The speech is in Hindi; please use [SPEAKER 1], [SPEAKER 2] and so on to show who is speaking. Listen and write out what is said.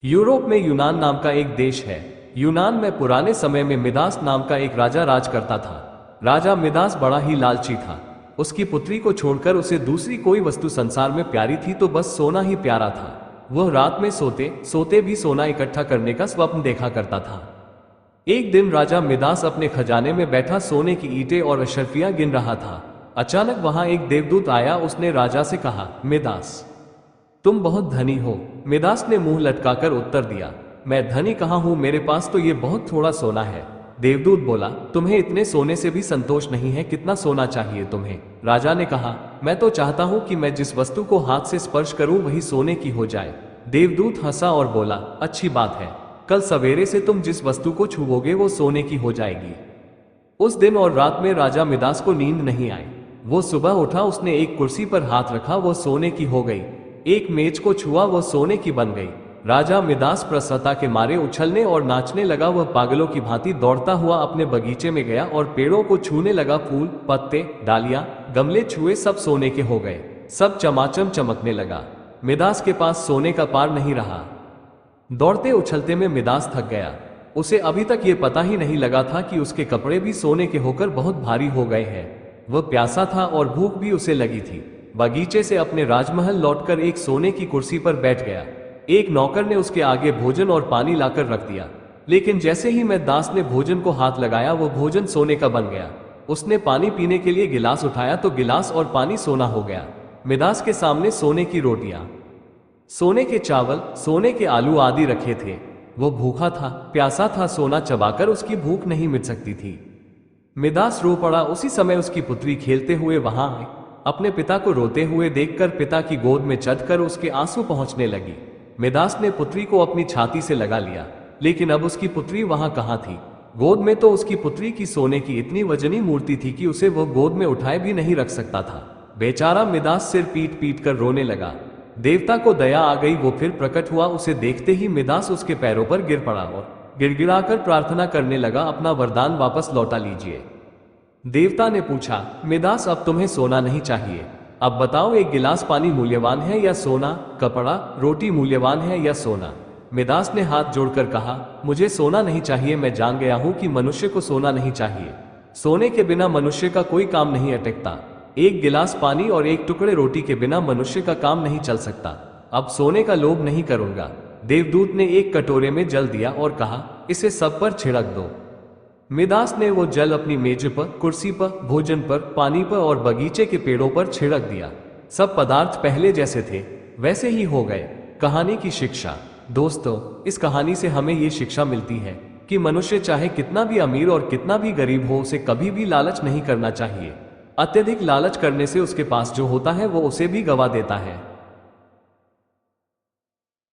[SPEAKER 1] यूरोप में यूनान नाम का एक देश है। यूनान में पुराने समय में मिदास नाम का एक राजा राज करता था। राजा मिदास बड़ा ही लालची था। उसकी पुत्री को छोड़कर उसे दूसरी कोई वस्तु संसार में प्यारी थी तो बस सोना ही प्यारा था। वह रात में सोते सोते भी सोना इकट्ठा करने का स्वप्न देखा करता था। एक दिन राजा मिदास अपने खजाने में बैठा सोने की ईंटें और अशर्फियां गिन रहा था। अचानक वहां एक देवदूत आया। उसने राजा से कहा, मिदास, तुम बहुत धनी हो। मिदास ने मुंह लटकाकर उत्तर दिया, मैं धनी कहाँ हूं, मेरे पास तो ये बहुत थोड़ा सोना है। देवदूत बोला, तुम्हें इतने सोने से भी संतोष नहीं है, कितना सोना चाहिए तुम्हें? राजा ने कहा, मैं तो चाहता हूं कि मैं जिस वस्तु को हाथ से स्पर्श करूं वही सोने की हो जाए। देवदूत हंसा और बोला, अच्छी बात है, कल सवेरे से तुम जिस वस्तु को छुओगे वो सोने की हो जाएगी। उस दिन और रात में राजा मिदास को नींद नहीं आई। वो सुबह उठा, उसने एक कुर्सी पर हाथ रखा, वो सोने की हो गई। एक मेज को छुआ, वो सोने की बन गई। राजा मिदास प्रसन्नता के मारे उछलने और नाचने लगा। वह पागलों की भांति दौड़ता हुआ अपने बगीचे में गया और पेड़ों को छूने लगा। फूल, पत्ते, डालियां, गमले छुए, सब सोने के हो गए। सब चमाचम चमकने लगा। मिदास के पास सोने का पार नहीं रहा। दौड़ते उछलते में मिदास थक गया। उसे अभी तक ये पता ही नहीं लगा था कि उसके कपड़े भी सोने के होकर बहुत भारी हो गए हैं। वह प्यासा था और भूख भी उसे लगी थी। बगीचे से अपने राजमहल लौटकर एक सोने की कुर्सी पर बैठ गया। एक नौकर ने उसके आगे भोजन और पानी लाकर रख दिया, लेकिन जैसे ही मिदास ने भोजन को हाथ लगाया वो भोजन सोने का बन गया। उसने पानी पीने के लिए गिलास उठाया तो गिलास और पानी सोना हो गया। मिदास के सामने सोने की रोटियां, सोने के चावल, सोने के आलू आदि रखे थे। वो भूखा था, प्यासा था, सोना चबाकर उसकी भूख नहीं मिट सकती थी। मिदास रो पड़ा। उसी समय उसकी पुत्री खेलते हुए वहां आई। अपने पिता को रोते हुए देखकर पिता की गोद में चढ़कर उसके आंसू पहुंचने लगी। मिदास ने पुत्री को अपनी छाती से लगा लिया, लेकिन अब उसकी पुत्री वहां कहां थी? गोद में तो उसकी पुत्री की सोने की इतनी वजनी मूर्ति थी कि उसे वह गोद में उठाए भी नहीं रख सकता था। बेचारा मिदास सिर पीट पीट कर रोने लगा। देवता को दया आ गई, वो फिर प्रकट हुआ। उसे देखते ही मिदास उसके पैरों पर गिर पड़ा और गिड़गिड़ाकर प्रार्थना करने लगा, अपना वरदान वापस लौटा लीजिए। देवता ने पूछा, मिदास, अब तुम्हें सोना नहीं चाहिए, अब बताओ, एक गिलास पानी मूल्यवान है या सोना? कपड़ा, रोटी मूल्यवान है या सोना? मिदास ने हाथ जोड़कर कहा, मुझे सोना नहीं चाहिए। मैं जान गया हूं कि मनुष्य को सोना नहीं चाहिए। सोने के बिना मनुष्य का कोई काम नहीं अटकता। एक गिलास पानी और एक टुकड़े रोटी के बिना मनुष्य का काम नहीं चल सकता। अब सोने का लोभ नहीं करूंगा। देवदूत ने एक कटोरे में जल दिया और कहा, इसे सब पर छिड़क दो। मिदास ने वो जल अपनी मेज पर, कुर्सी पर, भोजन पर, पानी पर और बगीचे के पेड़ों पर छिड़क दिया। सब पदार्थ पहले जैसे थे वैसे ही हो गए। कहानी की शिक्षा। दोस्तों, इस कहानी से हमें ये शिक्षा मिलती है कि मनुष्य चाहे कितना भी अमीर और कितना भी गरीब हो, उसे कभी भी लालच नहीं करना चाहिए। अत्यधिक लालच करने से उसके पास जो होता है वो उसे भी गवा देता है।